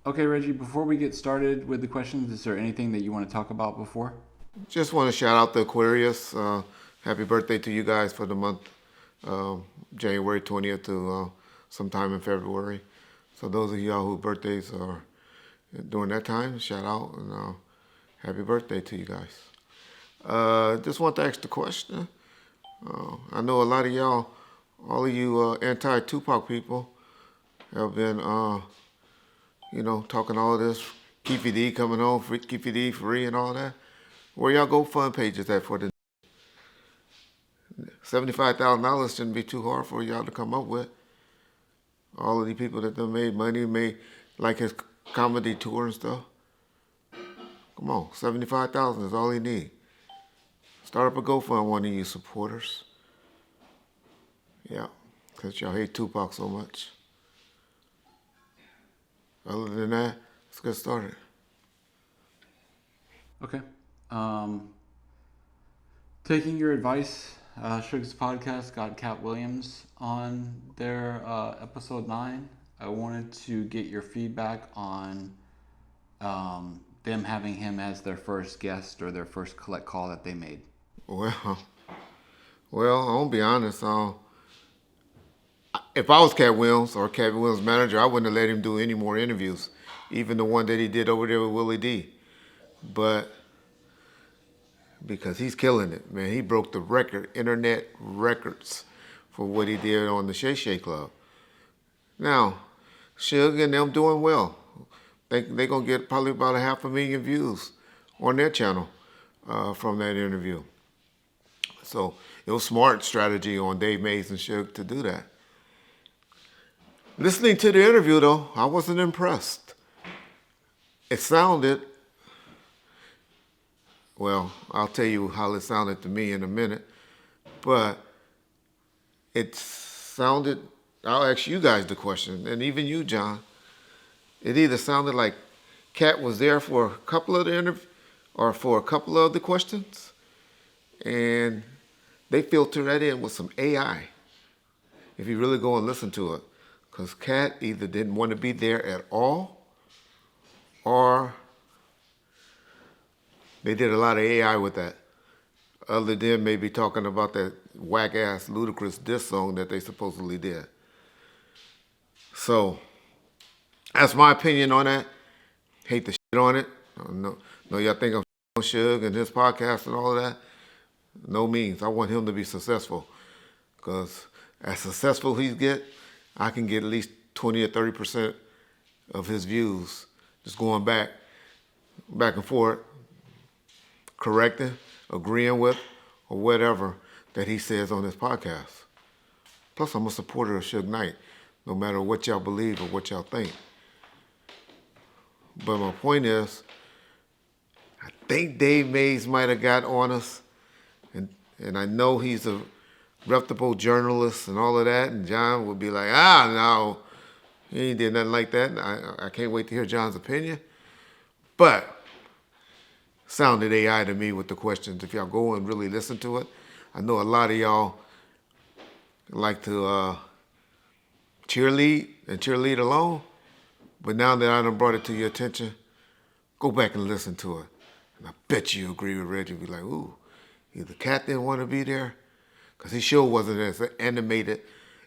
Okay, Reggie, before we get started with the questions, is there anything that you want to talk about before? Just want to shout out the Aquarius. Happy birthday to you guys for the month, uh, January 20th to sometime in February. So those of y'all whose birthdays are during that time, shout out and happy birthday to you guys. Just want to ask the question. I know a lot of y'all, all of you anti-Tupac people have been, talking all this Keefy D coming home, free, Keefy D free and all that. Where y'all go fund pages at for the $75,000 shouldn't be too hard for y'all to come up with. All of the people that done made money, made like his comedy tour and stuff. Come on, 75,000 is all he need. Start up a GoFund, one of you supporters. Yeah, because y'all hate Tupac so much. Other than that, let's get started. Okay. Um, Taking your advice, Suge's podcast got Katt Williams on their episode 9. I wanted to get your feedback on them having him as their first guest or their first collect call that they made. Well, well, I'm gonna be honest. If I was Katt Williams or Katt Williams' manager, I wouldn't have let him do any more interviews, even the one that he did over there with Willie D. But because he's killing it, man, he broke the record, internet records, for what he did on the Shay Shay Club. Now, Suge and them doing well. They're gonna get probably about 500,000 views on their channel from that interview. So it was smart strategy on Dave Mays and Suge to do that. Listening to the interview though, I wasn't impressed. It sounded, well, I'll tell you how it sounded to me in a minute, but it sounded, I'll ask you guys the question, and even you, John. It either sounded like Katt was there for a couple of the interview or for a couple of the questions, and they filter that in with some AI. If you really go and listen to it, because Katt either didn't want to be there at all, or they did a lot of AI with that. Other than maybe talking about that whack ass ludicrous diss song that they supposedly did. So that's my opinion on that. Hate the shit on it. No, y'all think I'm on Suge and his podcast and all of that. No means. I want him to be successful. Because as successful he get, I can get at least 20 or 30% of his views just going back and forth, correcting, agreeing with, or whatever that he says on his podcast. Plus, I'm a supporter of Suge Knight, no matter what y'all believe or what y'all think. But my point is, I think Dave Mays might have got on us, and I know he's a reputable journalist and all of that, and John would be like, no, he ain't did nothing like that. I can't wait to hear John's opinion. But sounded AI to me with the questions. If y'all go and really listen to it, I know a lot of y'all like to cheerlead and cheerlead alone. But now that I done brought it to your attention, go back and listen to it. And I bet you agree with Reggie. Be like, ooh, either Katt didn't want to be there, because he sure wasn't as animated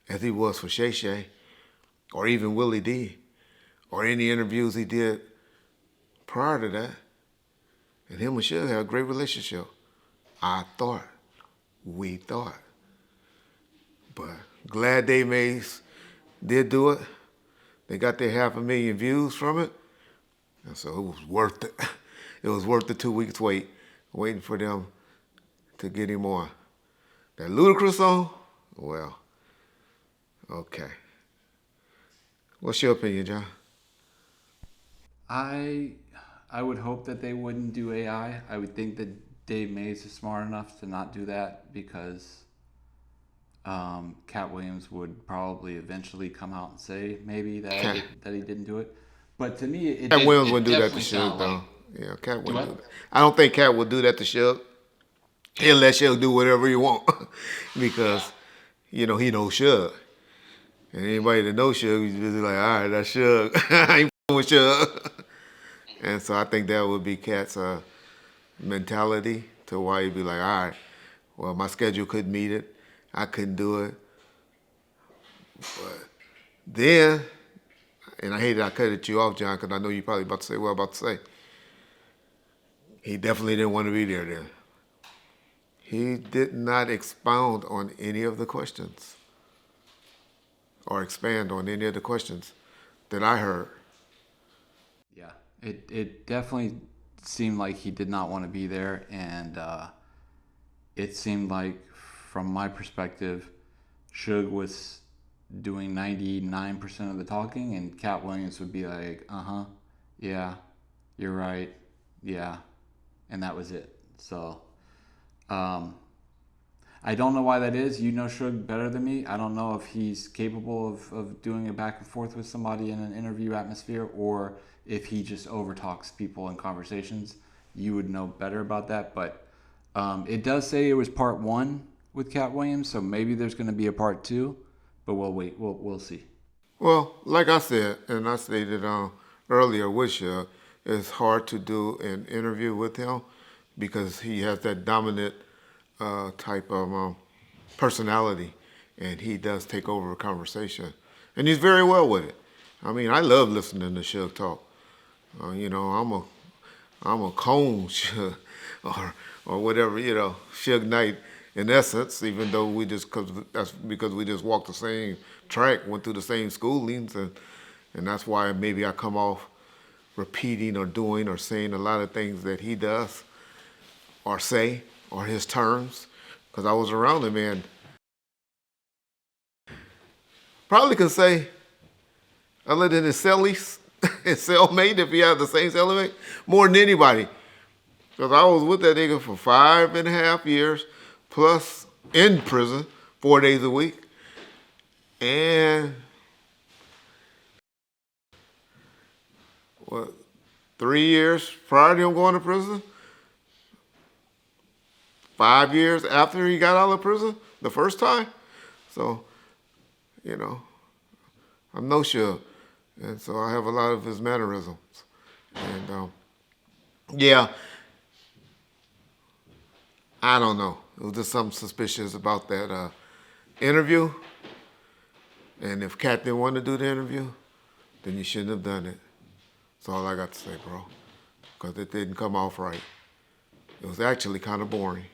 as he was for Shay Shay, or even Willie D, or any interviews he did prior to that. And him and Suge had a great relationship. I thought. We thought. But glad Dave Mays did do it. They got their 500,000 views from it. And so it was worth it. It was worth the 2 weeks waiting for them to get him on. That ludicrous song? Well, okay. What's your opinion, John? I I would hope that they wouldn't do AI. I would think that Dave Mays is smart enough to not do that because Katt Williams would probably eventually come out and say maybe Cat, that he didn't do it. But to me, Cat Williams it wouldn't do that to definitely Suge, sounded like though. Yeah, Cat do wouldn't do what? that. I don't think Cat would do that to Suge. He'll let Suge do whatever he want because, he knows Suge. And anybody that knows Suge, he's just like, all right, that's Suge. I ain't with Suge. And so I think that would be Katt's mentality to why he'd be like, all right, well, my schedule couldn't meet it. I couldn't do it. But then, and I hated I cut you off, John, because I know you're probably about to say what I'm about to say. He definitely didn't want to be there then. He did not expound on any of the questions or expand on any of the questions that I heard. Yeah, it definitely seemed like he did not want to be there, and it seemed like, from my perspective, Suge was doing 99% of the talking, and Katt Williams would be like, yeah, you're right, yeah, and that was it. So, um, I don't know why that is. You know Suge better than me. I don't know if he's capable of doing a back and forth with somebody in an interview atmosphere, or if he just overtalks people in conversations. You would know better about that. But it does say it was part one with Katt Williams, so maybe there's going to be a part two. But we'll wait. We'll see. Well, like I said, and I stated earlier with Suge, it's hard to do an interview with him because he has that dominant type of personality, and he does take over a conversation, and he's very well with it. I mean, I love listening to Suge talk. I'm a cone Suge, or whatever, Suge Knight in essence. Even though that's because we just walked the same track, went through the same schoolings, and that's why maybe I come off repeating or doing or saying a lot of things that he does or say, or his terms, because I was around him, and probably can say, other than his cellies, his cellmate, if he had the same cellmate, more than anybody. Because I was with that nigga for 5.5 years, plus in prison, 4 days a week. And, 3 years prior to him going to prison? 5 years after he got out of prison the first time. So, I'm no Suge. And so I have a lot of his mannerisms. And, yeah, I don't know. It was just something suspicious about that interview. And if Katt didn't want to do the interview, then you shouldn't have done it. That's all I got to say, bro. Because it didn't come off right. It was actually kind of boring.